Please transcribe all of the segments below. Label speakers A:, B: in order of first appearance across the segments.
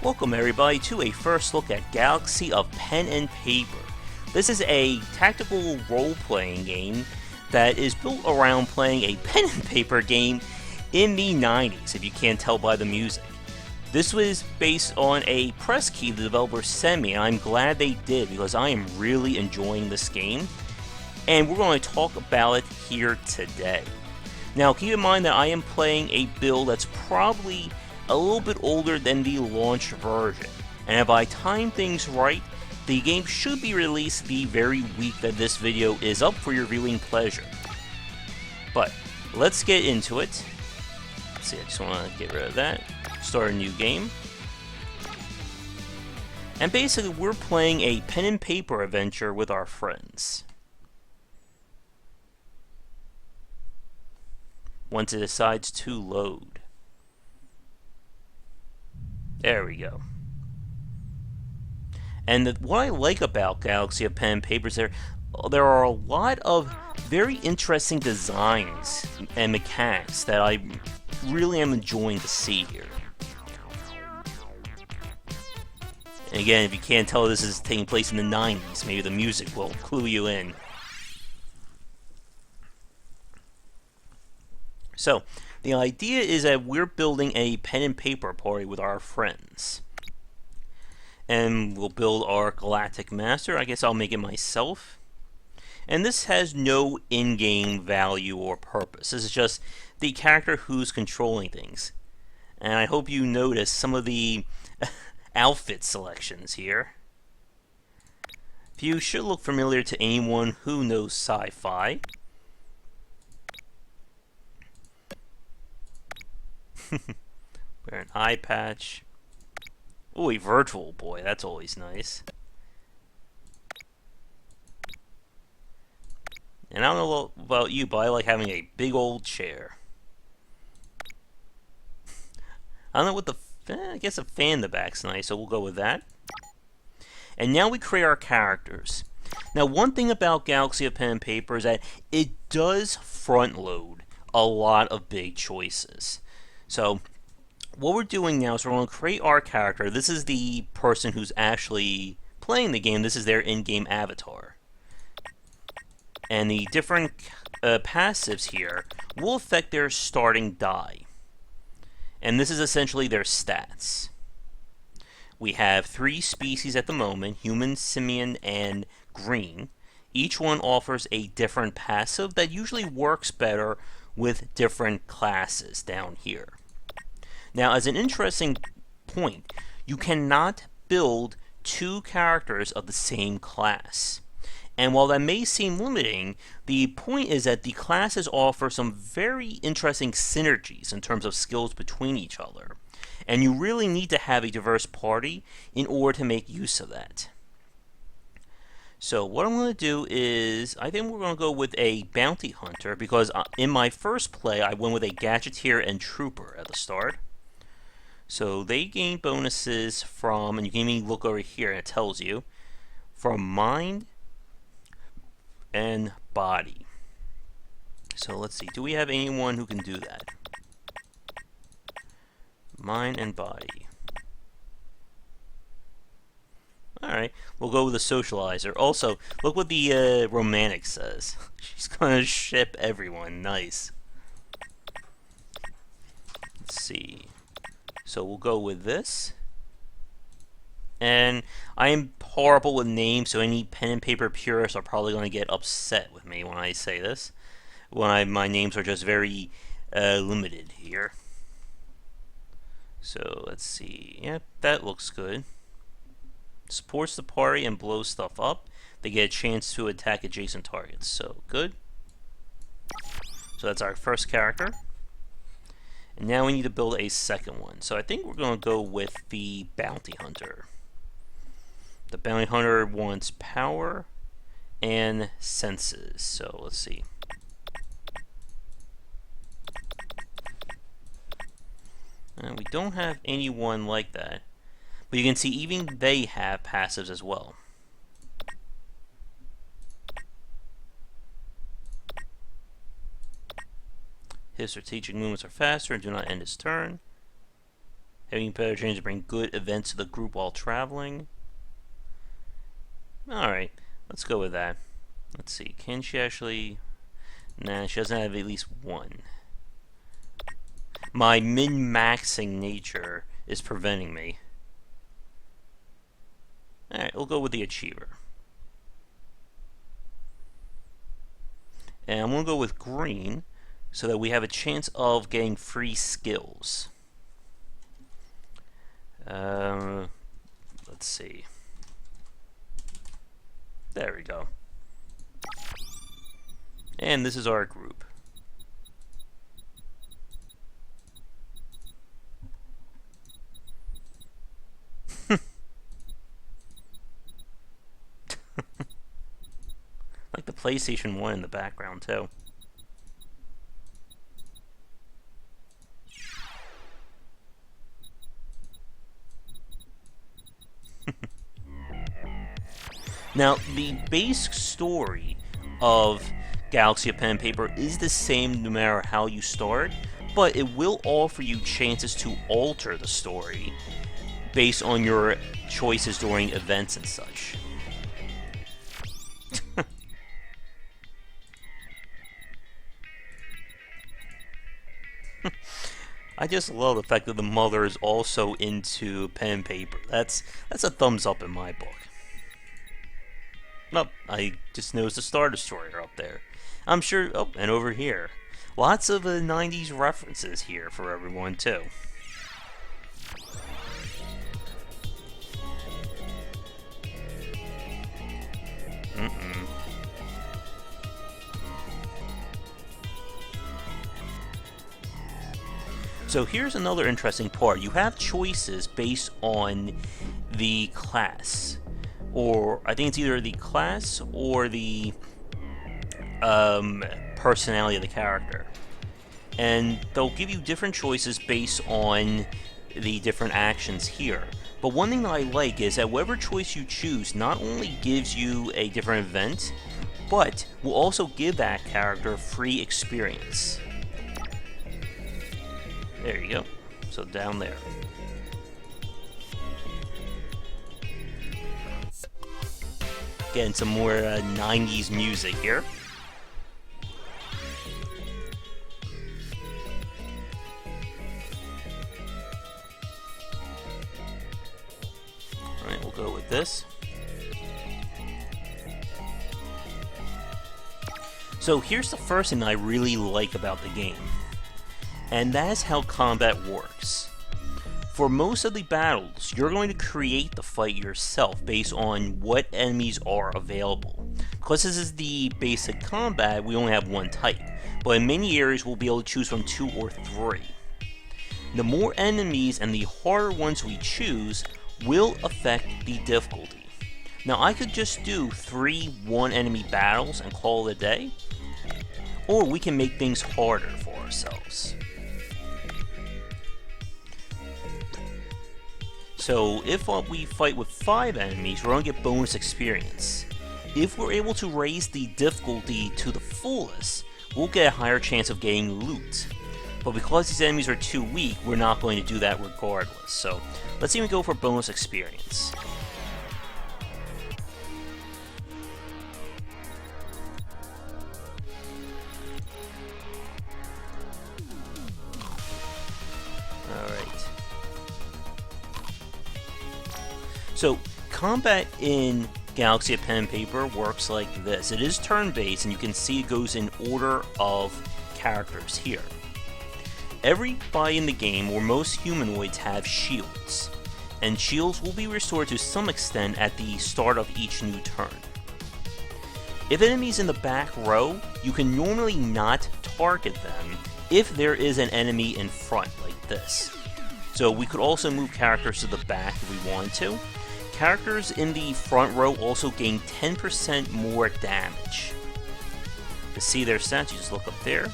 A: Welcome everybody to a first look at Galaxy of Pen and Paper. This is a tactical role-playing game that is built around playing a pen and paper game in the 90s, if you can't tell by the music. This was based on a press key the developer sent me, and I'm glad they did because I am really enjoying this game, and we're going to talk about it here today. Now keep in mind that I am playing a build that's probably a little bit older than the launch version, and if I time things right, the game should be released the very week that this video is up for your viewing pleasure. But let's get into it. Let's see, I just want to get rid of that. Start a new game. And basically we're playing a pen and paper adventure with our friends. Once it decides to load. There we go. And what I like about Galaxy of Pen and Paper is there are a lot of very interesting designs and mechanics that I really am enjoying to see here. And again, if you can't tell, this is taking place in the 90s. Maybe the music will clue you in. So, the idea is that we're building a pen and paper party with our friends. And we'll build our Galactic Master. I guess I'll make it myself. And this has no in-game value or purpose. This is just the character who's controlling things. And I hope you notice some of the outfit selections here. Few should look familiar to anyone who knows sci-fi. Wear an eye patch. Ooh, a virtual boy. That's always nice. And I don't know about you, but I like having a big old chair. I don't know what I guess a fan in the back's nice, so we'll go with that. And now we create our characters. Now, one thing about Galaxy of Pen and Paper is that it does front load a lot of big choices. So, what we're doing now is we're going to create our character. This is the person who's actually playing the game. This is their in-game avatar. And the different passives here will affect their starting die. And this is essentially their stats. We have 3 species at the moment, human, simian, and green. Each one offers a different passive that usually works better with different classes down here. Now, as an interesting point, you cannot build 2 characters of the same class. And while that may seem limiting, the point is that the classes offer some very interesting synergies in terms of skills between each other. And you really need to have a diverse party in order to make use of that. So what I'm going to do is, I think we're going to go with a bounty hunter, because in my first play I went with a gadgeteer and trooper at the start. So they gain bonuses from, and you can even look over here and it tells you, from mind and body. So let's see, do we have anyone who can do that? Mind and body. Alright, we'll go with a socializer. Also, look what the romantic says. She's gonna ship everyone. Nice. Let's see. So we'll go with this. And I am horrible with names, so any pen and paper purists are probably going to get upset with me when I say this. My names are just very limited here. So let's see. Yep, that looks good. Supports the party and blows stuff up. They get a chance to attack adjacent targets. So good. So that's our first character. And now we need to build a second one. So I think we're going to go with the bounty hunter. The bounty hunter wants power and senses. So let's see. We don't have anyone like that. But you can see even they have passives as well. His strategic movements are faster and do not end his turn. Having better chance to bring good events to the group while traveling. Alright, let's go with that. Let's see, can she actually... Nah, she doesn't have at least one. My min-maxing nature is preventing me. Alright, we'll go with the Achiever. And I'm going to go with green so that we have a chance of getting free skills. Let's see. There we go. And this is our group. Like the PlayStation 1 in the background, too. Now, the base story of Galaxy of Pen and Paper is the same no matter how you start, but it will offer you chances to alter the story based on your choices during events and such. I just love the fact that the mother is also into pen and paper. That's a thumbs up in my book. Well, I just noticed the Star Destroyer up there. I'm sure... Oh, and over here. Lots of 90s references here for everyone, too. So here's another interesting part. You have choices based on the class. Or, I think it's either the class or the personality of the character. And they'll give you different choices based on the different actions here. But one thing that I like is that whatever choice you choose not only gives you a different event, but will also give that character free experience. There you go. So down there. Getting some more 90s music here. Alright, we'll go with this. So here's the first thing that I really like about the game. And that's how combat works. For most of the battles, you're going to create the fight yourself based on what enemies are available. Because this is the basic combat, we only have one type, but in many areas we'll be able to choose from 2 or 3. The more enemies and the harder ones we choose will affect the difficulty. Now I could just do 3 one-enemy battles and call it a day, or we can make things harder for ourselves. So if we fight with 5 enemies, we're going to get bonus experience. If we're able to raise the difficulty to the fullest, we'll get a higher chance of getting loot. But because these enemies are too weak, we're not going to do that regardless. So let's even go for bonus experience. Alright. So, combat in Galaxy of Pen and Paper works like this. It is turn-based, and you can see it goes in order of characters here. Everybody in the game, or most humanoids, have shields, and shields will be restored to some extent at the start of each new turn. If enemies in the back row, you can normally not target them if there is an enemy in front, like this. So we could also move characters to the back if we wanted to. Characters in the front row also gain 10% more damage. To see their stats, you just look up there.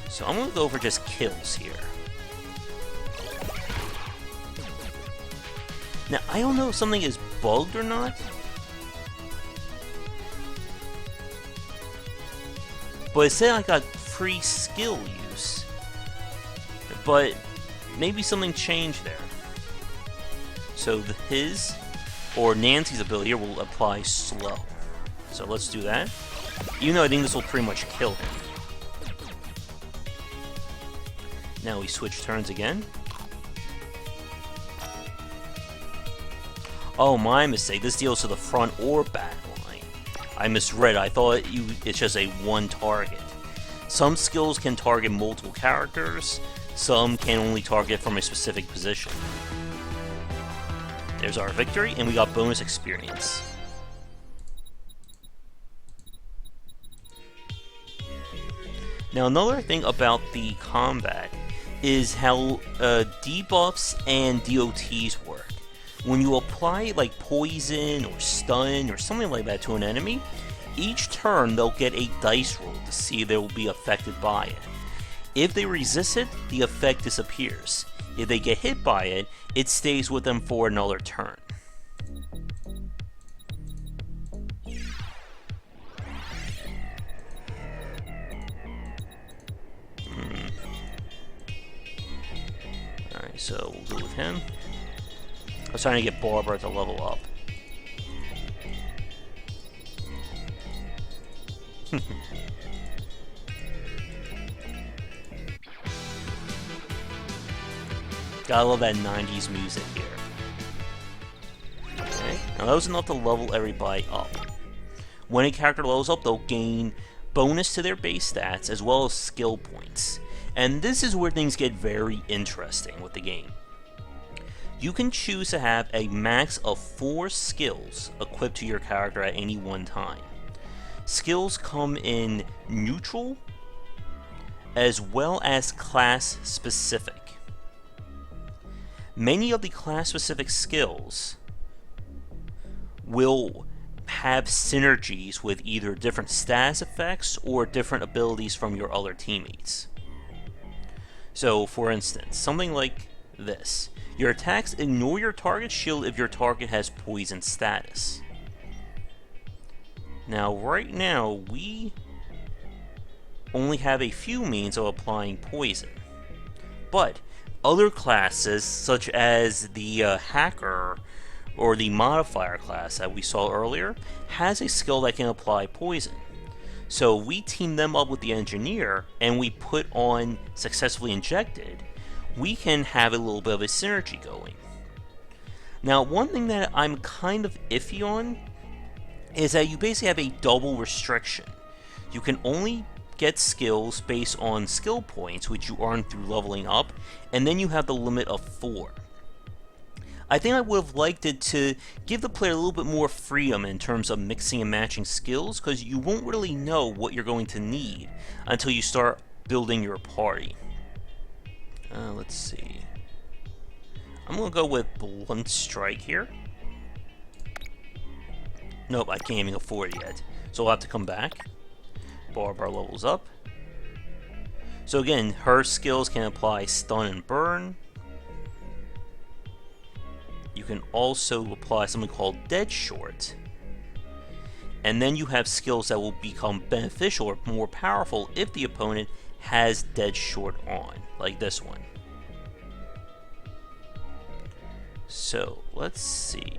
A: So I'm going to go for just kills here. Now, I don't know if something is bugged or not, but it said I got free skill use. But maybe something changed there. So his or Nancy's ability here will apply slow. So let's do that. Even though I think this will pretty much kill him. Now we switch turns again. Oh, my mistake. This deals to the front or back line. I misread. I thought it's just a one target. Some skills can target multiple characters. Some can only target from a specific position. There's our victory, and we got bonus experience. Now, another thing about the combat is how debuffs and DOTs work. When you apply like poison or stun or something like that to an enemy, each turn they'll get a dice roll to see if they will be affected by it. If they resist it, the effect disappears. If they get hit by it, it stays with them for another turn. Alright, so we'll go with him. I was trying to get Barbara to level up. Gotta love that 90s music here. Okay, now that was enough to level everybody up. When a character levels up, they'll gain bonus to their base stats as well as skill points. And this is where things get very interesting with the game. You can choose to have a max of 4 skills equipped to your character at any one time. Skills come in neutral as well as class specific. Many of the class specific skills will have synergies with either different status effects or different abilities from your other teammates. So, for instance, something like this. Your attacks ignore your target's shield if your target has poison status. Now, right now, we only have a few means of applying poison. But other classes, such as the hacker or the modifier class that we saw earlier, has a skill that can apply poison. So we team them up with the engineer and we put on successfully injected, we can have a little bit of a synergy going. Now, one thing that I'm kind of iffy on is that you basically have a double restriction. You can only get skills based on skill points, which you earn through leveling up, and then you have the limit of 4. I think I would have liked it to give the player a little bit more freedom in terms of mixing and matching skills, because you won't really know what you're going to need until you start building your party. Let's see. I'm going to go with Blunt Strike here. Nope, I can't even afford it yet, so I'll have to come back. Barbara levels up. So again, her skills can apply stun and burn. You can also apply something called Dead Short. And then you have skills that will become beneficial or more powerful if the opponent has Dead Short on, like this one. So, let's see.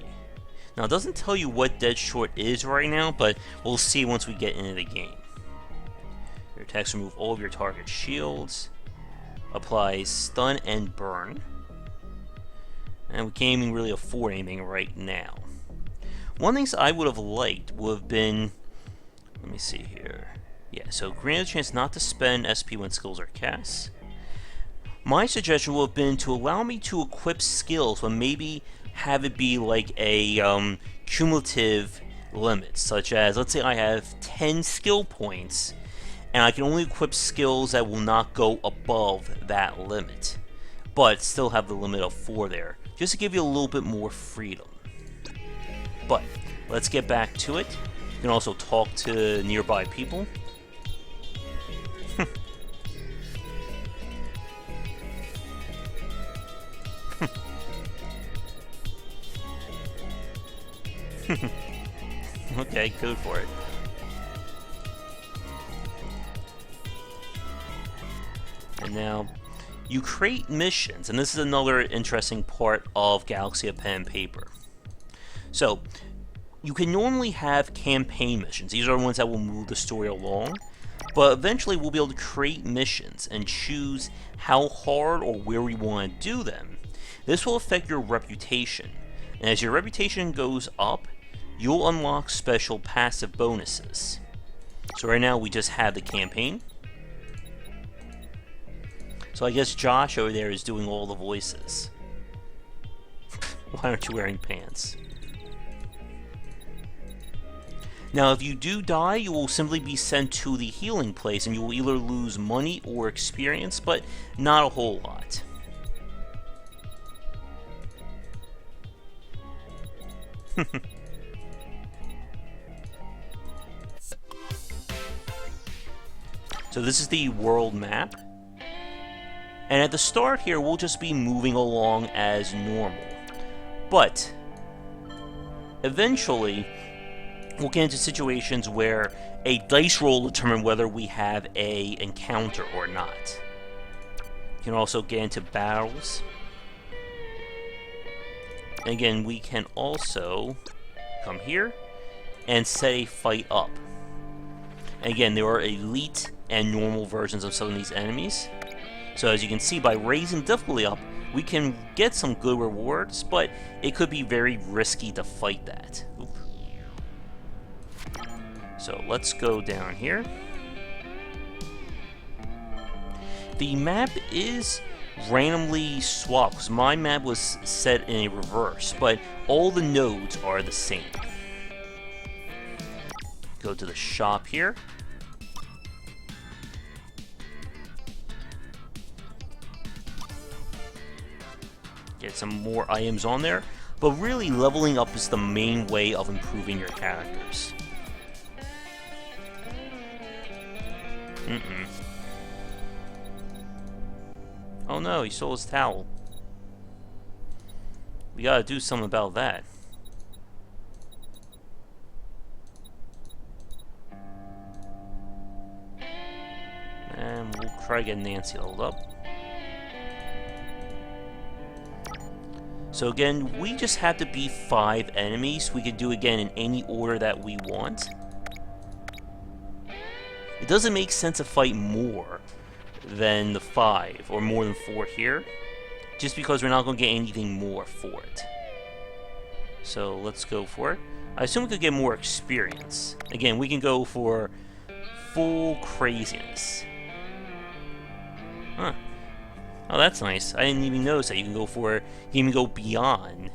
A: Now, it doesn't tell you what Dead Short is right now, but we'll see once we get into the game. Your attacks remove all of your target shields. Applies stun and burn. And we can't even really afford anything right now. One thing I would have liked would have been, let me see here. Yeah, so grant a chance not to spend SP when skills are cast. My suggestion would have been to allow me to equip skills, but maybe have it be like a cumulative limit, such as, let's say I have 10 skill points, and I can only equip skills that will not go above that limit, but still have the limit of 4 there, just to give you a little bit more freedom. But let's get back to it. You can also talk to nearby people. Okay, go for it. And now, you create missions, and this is another interesting part of Galaxy of Pen and Paper. So, you can normally have campaign missions. These are the ones that will move the story along. But eventually we'll be able to create missions and choose how hard or where we want to do them. This will affect your reputation. And as your reputation goes up, you'll unlock special passive bonuses. So right now we just have the campaign. So I guess Josh over there is doing all the voices. Why aren't you wearing pants? Now, if you do die, you will simply be sent to the healing place, and you will either lose money or experience, but not a whole lot. So this is the world map. And at the start here, we'll just be moving along as normal. But eventually, we'll get into situations where a dice roll will determine whether we have a encounter or not. You can also get into battles. And again, we can also come here and set a fight up. And again, there are elite and normal versions of some of these enemies. So as you can see, by raising difficulty up, we can get some good rewards, but it could be very risky to fight that. Oop. So let's go down here. The map is randomly swapped, because my map was set in a reverse, but all the nodes are the same. Go to the shop here. Get some more items on there, but really leveling up is the main way of improving your characters. Oh no, he stole his towel. We gotta do something about that. And we'll try to get Nancy leveled up. So again, we just have to beat 5 enemies. We can do again in any order that we want. It doesn't make sense to fight more than the 5, or more than 4 here, just because we're not going to get anything more for it. So let's go for it. I assume we could get more experience. Again, we can go for full craziness. Huh. Oh, that's nice. I didn't even notice that you can go for it. You can even go beyond.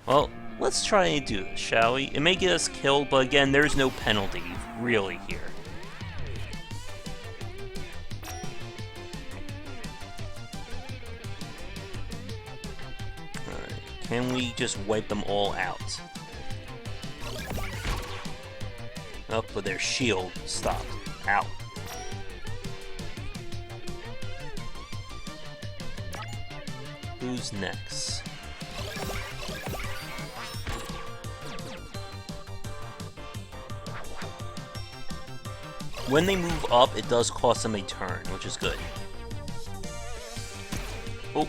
A: Well, let's try and do this, shall we? It may get us killed, but again, there's no penalty, really, here. Alright, can we just wipe them all out? Oh, but their shield stopped. Ow. Who's next? When they move up, it does cost them a turn, which is good. Oh.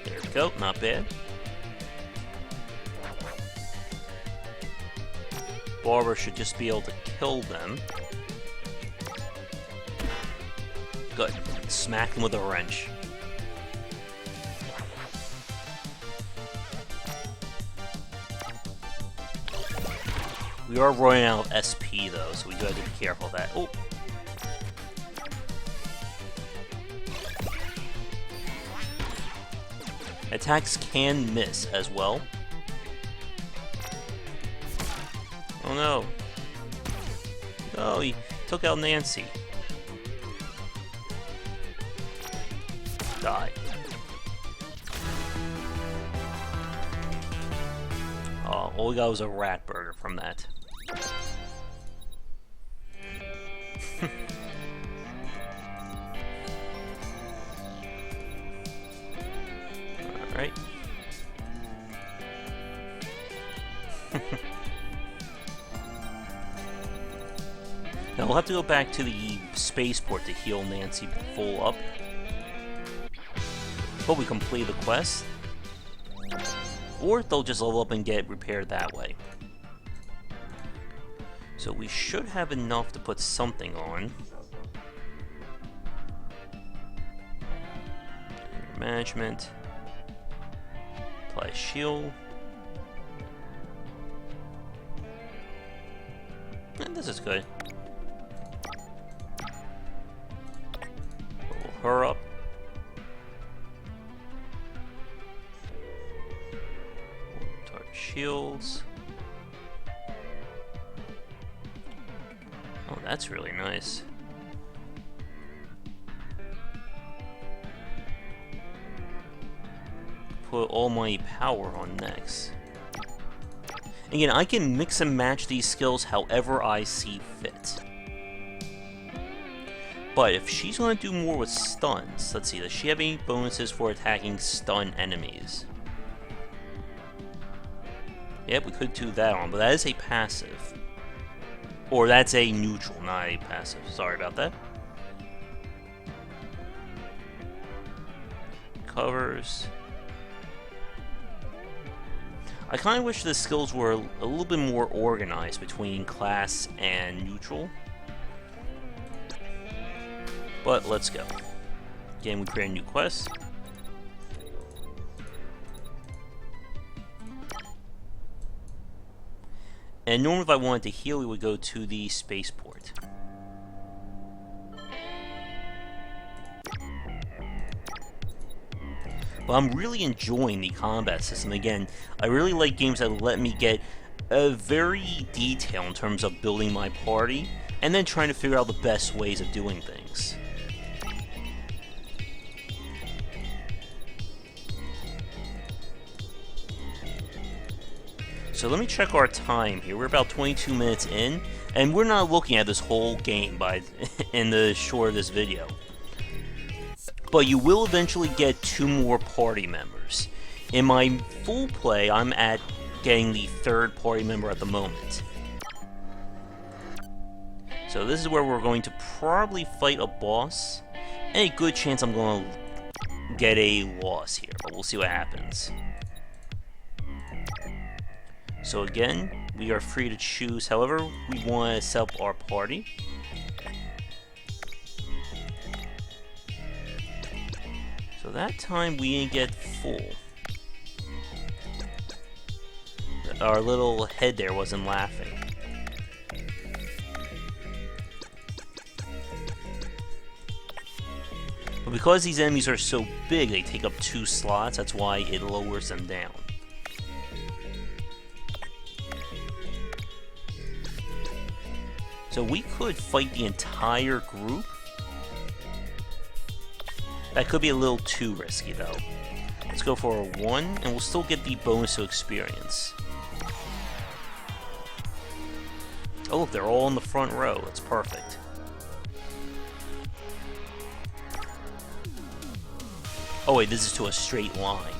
A: There we go, not bad. Barber should just be able to kill them. Good. Smack him with a wrench. We are running out of SP though, so we do have to be careful of that. Oh! Attacks can miss as well. Oh no! Oh, he took out Nancy. Die. Oh, all we got was a rat burger from that. Alright. we'll have to go back to the spaceport to heal Nancy full up. But we complete the quest. Or they'll just level up and get repaired that way. So we should have enough to put something on. Management. Apply shield. And this is good. Level her up. Target shields. Oh, that's really nice. Put all my power on next. Again, I can mix and match these skills however I see fit. But if she's going to do more with stuns, let's see, does she have any bonuses for attacking stun enemies? Yep, we could do that on, but that is a passive. Or that's a neutral, not a passive. Sorry about that. Covers. I kind of wish the skills were a little bit more organized between class and neutral. But let's go. Again, we create a new quest. And normally if I wanted to heal, we would go to the spaceport. But I'm really enjoying the combat system. Again, I really like games that let me get a very detailed in terms of building my party, and then trying to figure out the best ways of doing things. So let me check our time here. We're about 22 minutes in, and we're not looking at this whole game in the short of this video. But you will eventually get 2 more party members. In my full play, I'm at getting the 3rd party member at the moment. So this is where we're going to probably fight a boss, and a good chance I'm going to get a loss here, but we'll see what happens. So again, we are free to choose however we want to set up our party. So that time we didn't get full. Our little head there wasn't laughing. But because these enemies are so big, they take up 2 slots, that's why it lowers them down. So we could fight the entire group. That could be a little too risky, though. Let's go for a 1, and we'll still get the bonus to experience. Oh, look, they're all in the front row. That's perfect. Oh, wait, this is to a straight line.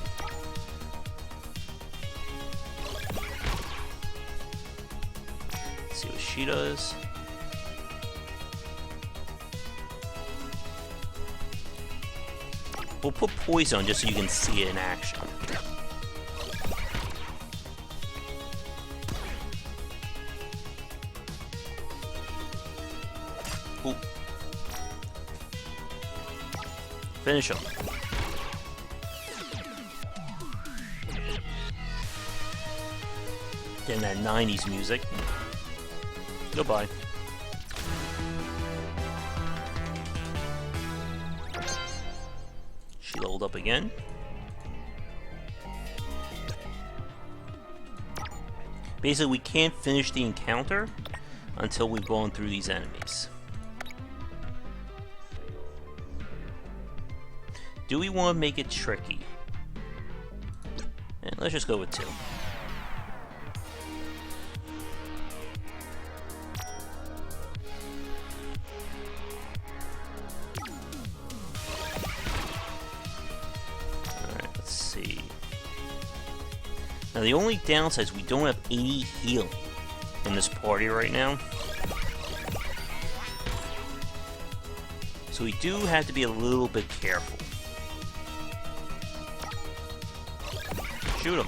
A: Let's see what she does. We'll put poison on just so you can see it in action. Ooh. Finish him. Getting that 90s music. Goodbye. She leveled up again. Basically, we can't finish the encounter until we've gone through these enemies. Do we want to make it tricky? And let's just go with 2. Now the only downside is we don't have any healing in this party right now. So we do have to be a little bit careful. Shoot him.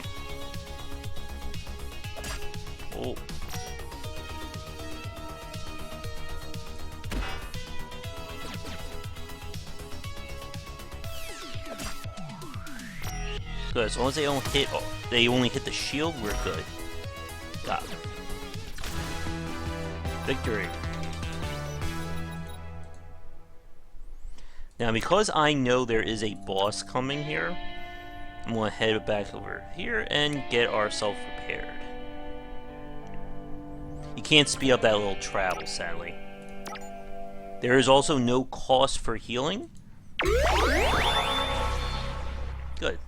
A: Oh. Good, as long as they don't hit, they only hit the shield, we're good. Got it. Victory. Now, because I know there is a boss coming here, I'm going to head back over here and get ourselves prepared. You can't speed up that little travel, sadly. There is also no cost for healing. Good.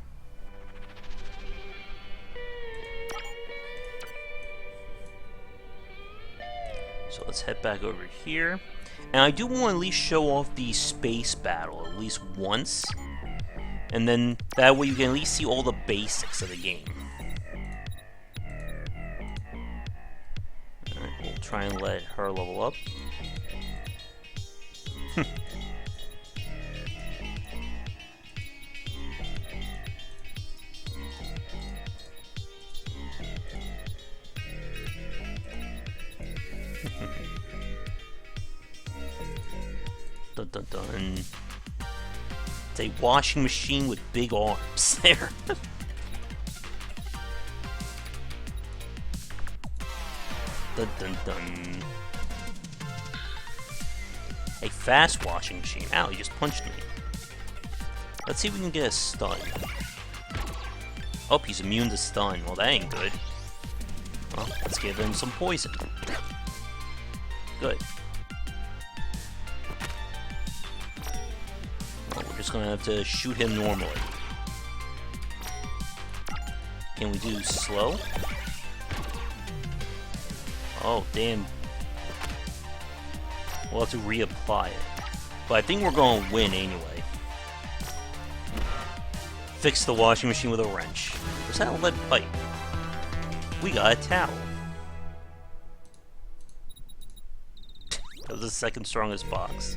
A: So let's head back over here. And I do want to at least show off the space battle at least once. And then that way you can at least see all the basics of the game. Alright, we'll try and let her level up. Dun dun dun. It's a washing machine with big arms there. Dun dun dun. A fast washing machine. Ow, he just punched me. Let's see if we can get a stun. Oh, he's immune to stun. Well, that ain't good. Well, let's give him some poison. Good. Well, we're just gonna have to shoot him normally. Can we do slow? Oh, damn. We'll have to reapply it. But I think we're going to win anyway. Fix the washing machine with a wrench. Where's that lead pipe? We got a towel. That was the second strongest box.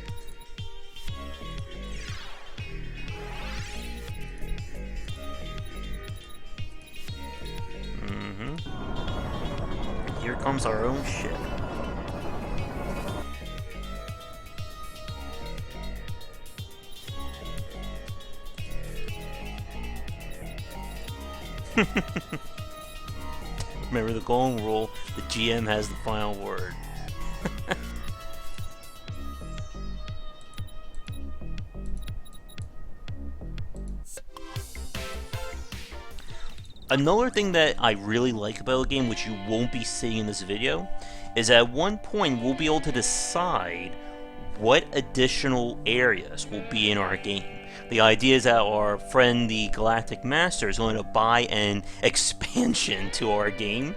A: And here comes our own ship. Remember the golden rule, the GM has the final word. Another thing that I really like about the game, which you won't be seeing in this video, is at one point we'll be able to decide what additional areas will be in our game. The idea is that our friend, the Galactic Master, is going to buy an expansion to our game,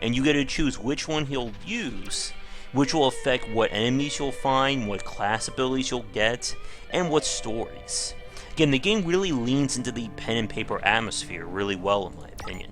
A: and you get to choose which one he'll use, which will affect what enemies you'll find, what class abilities you'll get, and what stories. Again, the game really leans into the pen and paper atmosphere really well, in my opinion.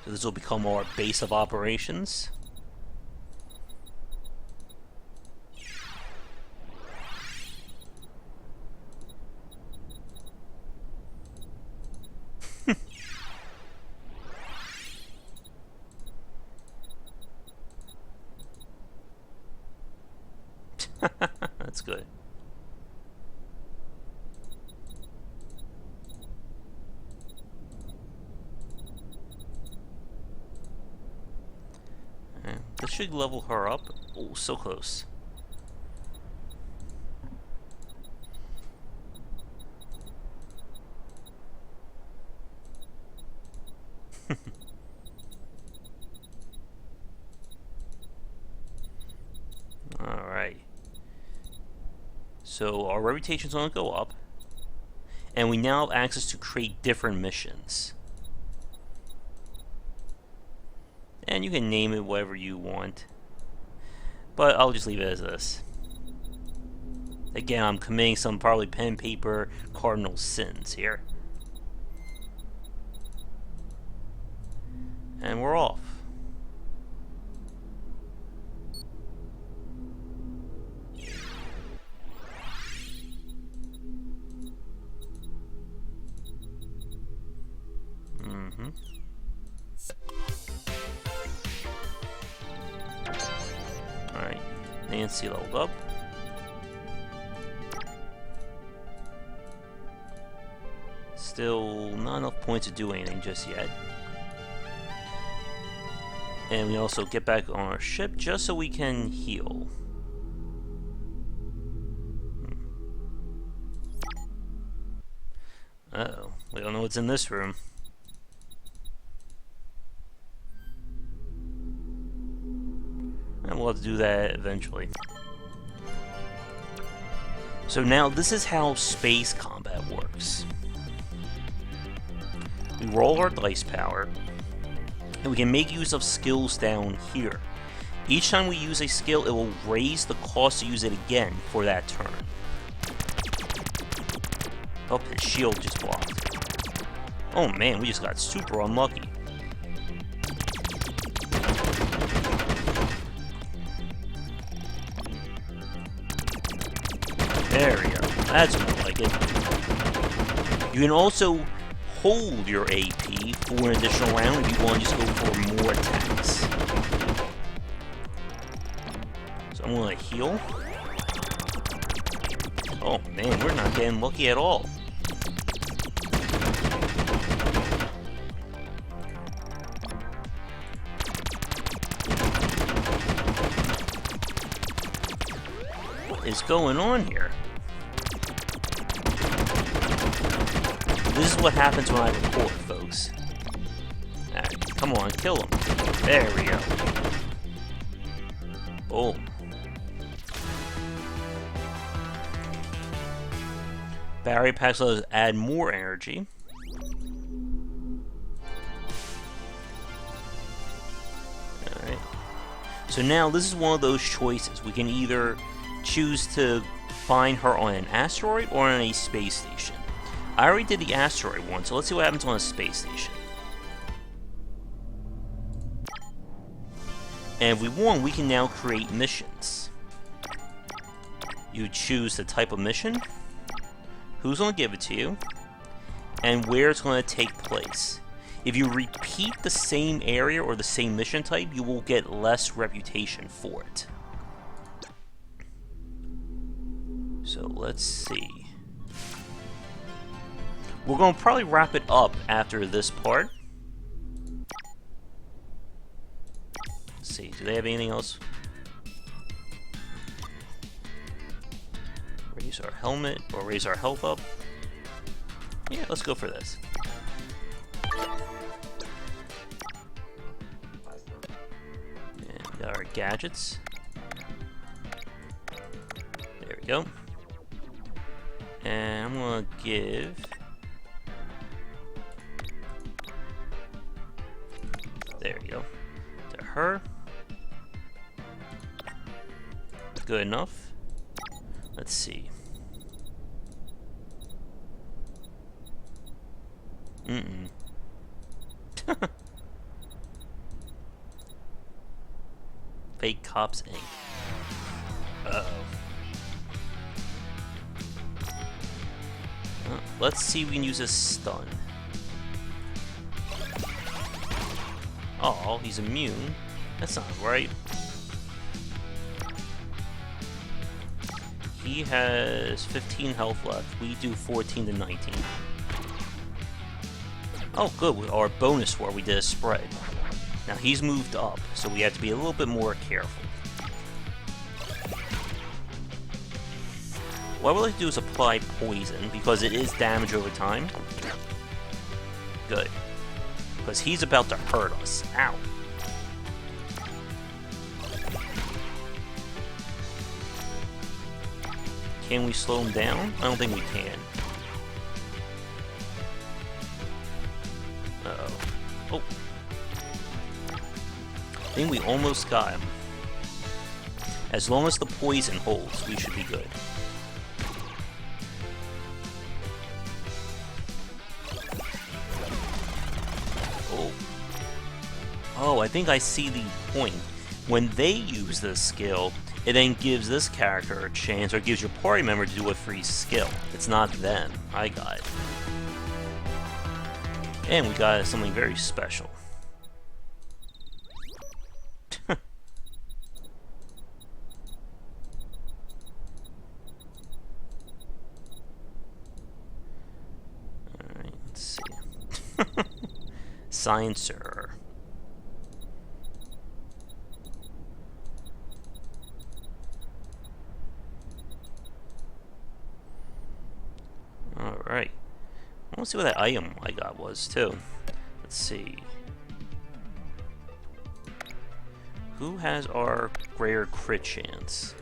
A: So this will become our base of operations. That's good. This should level her up. Oh, so close. Alright. So our reputation's going to go up. And we now have access to create different missions. And you can name it whatever you want. But I'll just leave it as this. Again, I'm committing some probably pen paper cardinal sins here. And we're off. Alright, Nancy leveled up. Still not enough points to do anything just yet. And we also get back on our ship just so we can heal. Uh-oh, we don't know what's in this room. And we'll have to do that eventually. So now this is how space combat works. We roll our dice power, and we can make use of skills down here. Each time we use a skill, it will raise the cost to use it again for that turn. Oh, his shield just blocked. Oh man, we just got super unlucky. There we go. That's more like it. You can also hold your AP for an additional round if you want to just go for more attacks. So I'm going to heal. Oh man, we're not getting lucky at all. What is going on here? This is what happens when I record, folks. Alright, come on, kill him. There we go. Boom. Battery packs let us add more energy. Alright. So now this is one of those choices. We can either choose to find her on an asteroid or on a space station. I already did the asteroid one, so let's see what happens on a space station. And if we want, we can now create missions. You choose the type of mission, who's going to give it to you, and where it's going to take place. If you repeat the same area or the same mission type, you will get less reputation for it. So let's see. We're going to probably wrap it up after this part. Let's see, do they have anything else? Raise our helmet, or raise our health up. Yeah, let's go for this. And we got our gadgets. There we go. And I'm going to give... There we go. To her. Good enough. Let's see. Fake Cops Inc. Uh-oh. Let's see if we can use a stun. Oh, he's immune. That's not right. He has 15 health left. We do 14 to 19. Oh, good. Our bonus war, we did a spread. Now he's moved up, so we have to be a little bit more careful. What I would like to do is apply poison, because it is damage over time. Good. Because he's about to hurt us. Ow. Can we slow him down? I don't think we can. Uh-oh. Oh. I think we almost got him. As long as the poison holds, we should be good. Oh. Oh, I think I see the point. When they use this skill, it then gives this character a chance, or gives your party member to do a free skill. It's not them. I got it. And we got something very special. Alright, let's see. Science error. Alright. I want to see what that item I got was, too. Let's see. Who has our rare crit chance?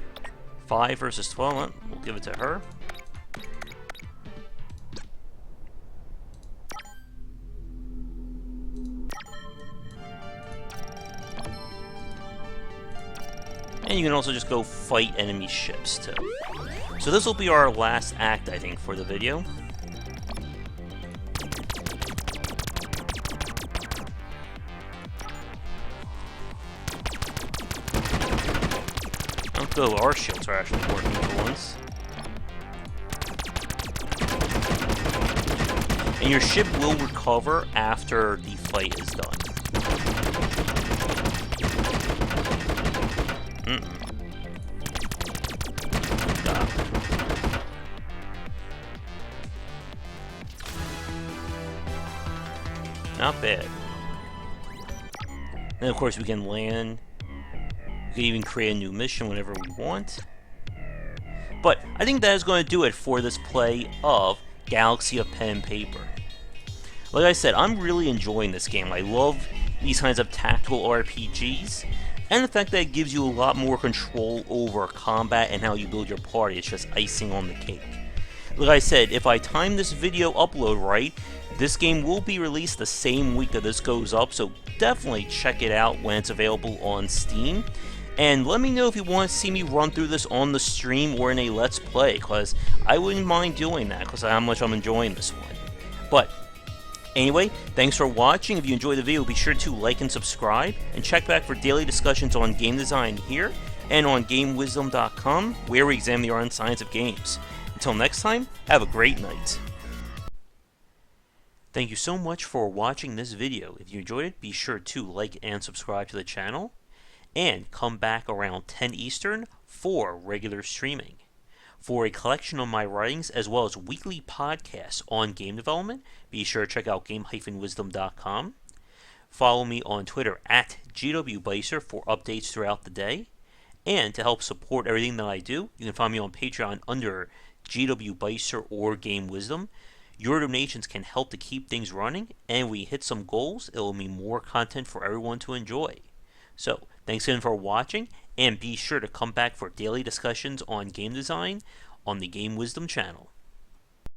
A: 5 versus 12. We'll give it to her. And you can also just go fight enemy ships, too. So this will be our last act, I think, for the video. Oh, our shields are actually working for once. And your ship will recover after the fight is done. Not bad. And of course we can land. We can even create a new mission whenever we want. But I think that is going to do it for this play of Galaxy of Pen and Paper. Like I said, I'm really enjoying this game. I love these kinds of tactical RPGs, and the fact that it gives you a lot more control over combat and how you build your party. It's just icing on the cake. Like I said, if I time this video upload right, this game will be released the same week that this goes up, so definitely check it out when it's available on Steam. And let me know if you want to see me run through this on the stream or in a Let's Play, because I wouldn't mind doing that, because of how much I'm enjoying this one. But anyway, thanks for watching. If you enjoyed the video, be sure to like and subscribe, and check back for daily discussions on game design here, and on GameWisdom.com, where we examine the art and science of games. Until next time, have a great night. Thank you so much for watching this video. If you enjoyed it, be sure to like and subscribe to the channel, and come back around 10 Eastern for regular streaming. For a collection of my writings, as well as weekly podcasts on game development, be sure to check out game-wisdom.com. Follow me on Twitter at GWBycer for updates throughout the day. And to help support everything that I do, you can find me on Patreon under GWBycer or Game Wisdom. Your donations can help to keep things running, and when we hit some goals, it will mean more content for everyone to enjoy. So, thanks again for watching, and be sure to come back for daily discussions on game design on the Game Wisdom channel.